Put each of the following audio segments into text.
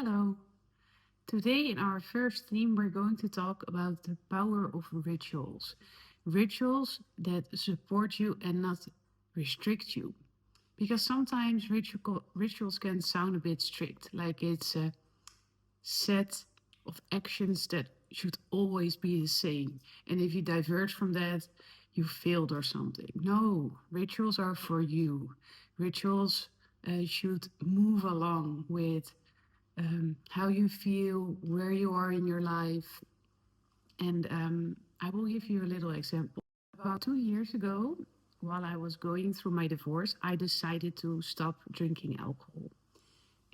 Hello. Today, in our first theme, we're going to talk about the power of rituals. Rituals that support you and not restrict you. Because sometimes rituals can sound a bit strict, like it's a set of actions that should always be the same. And if you diverge from that, you failed or something. No, rituals are for you. Rituals should move along with how you feel, where you are in your life. And I will give you a little example. About 2 years ago, while I was going through my divorce, I decided to stop drinking alcohol.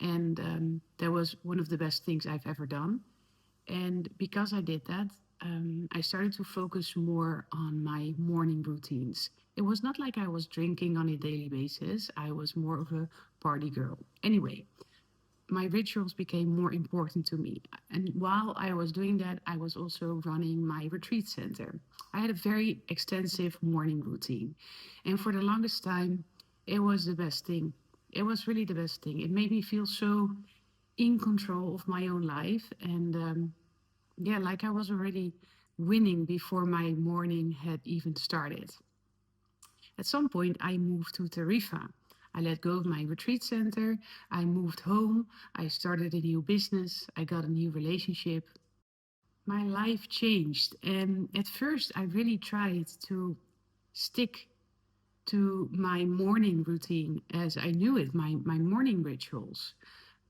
And that was one of the best things I've ever done. And because I did that, I started to focus more on my morning routines. It was not like I was drinking on a daily basis, I was more of a party girl. Anyway, my rituals became more important to me. And while I was doing that, I was also running my retreat center. I had a very extensive morning routine. And for the longest time, it was the best thing. It was really the best thing. It made me feel so in control of my own life. And yeah, like I was already winning before my morning had even started. At some point, I moved to Tarifa. I let go of my retreat center. I moved home. I started a new business. I got a new relationship. My life changed. And at first, I really tried to stick to my morning routine as I knew it, my morning rituals.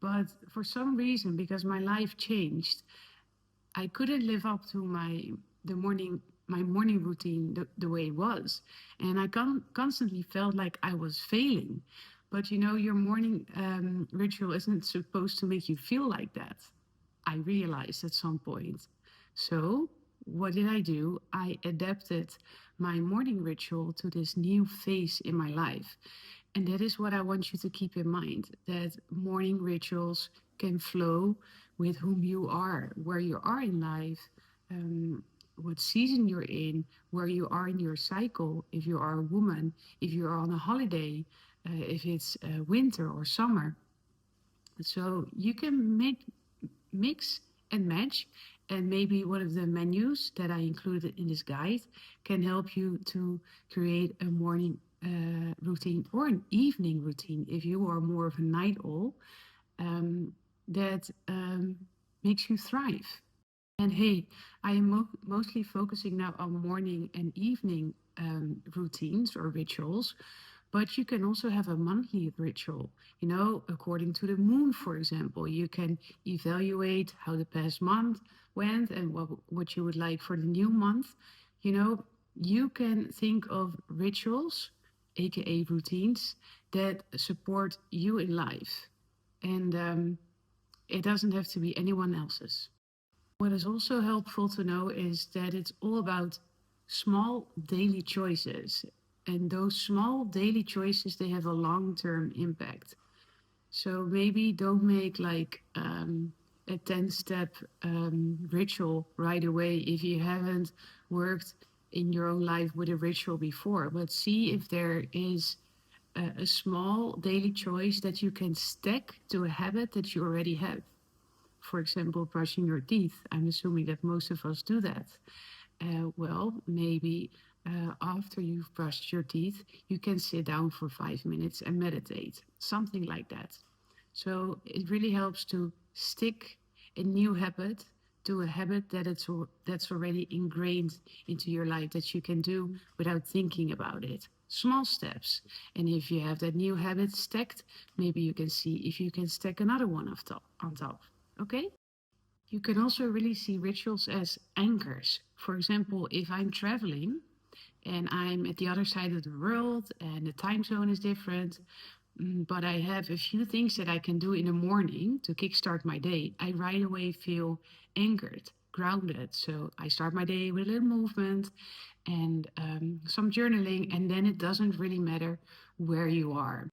But for some reason, because my life changed, I couldn't live up to the morning my morning routine the way it was, and I constantly felt like I was failing. But you know, your morning ritual isn't supposed to make you feel like that. I realized at some point. So what did I do? I adapted my morning ritual to this new phase in my life. And that is what I want you to keep in mind, that morning rituals can flow with whom you are, where you are in life, um, what season you're in, where you are in your cycle, if you are a woman, if you are on a holiday, if it's winter or summer. So you can mix and match. And maybe one of the menus that I included in this guide can help you to create a morning routine or an evening routine if you are more of a night owl um, that makes you thrive. And hey, I am mostly focusing now on morning and evening routines or rituals, but you can also have a monthly ritual. You know, according to the moon, for example, you can evaluate how the past month went and what you would like for the new month. You know, you can think of rituals, aka routines, that support you in life. And it doesn't have to be anyone else's. What is also helpful to know is that it's all about small daily choices. And those small daily choices, they have a long-term impact. So maybe don't make like a 10-step ritual right away if you haven't worked in your own life with a ritual before. But see if there is a small daily choice that you can stack to a habit that you already have. For example, brushing your teeth. I'm assuming that most of us do that. Well, maybe after you've brushed your teeth, you can sit down for 5 minutes and meditate, something like that. So it really helps to stick a new habit to a habit that's already ingrained into your life that you can do without thinking about it. Small steps. And if you have that new habit stacked, maybe you can see if you can stack another one on top. Okay? You can also really see rituals as anchors. For example, if I'm traveling and I'm at the other side of the world and the time zone is different, but I have a few things that I can do in the morning to kickstart my day, I right away feel anchored, grounded. So I start my day with a little movement and some journaling, and then it doesn't really matter where you are.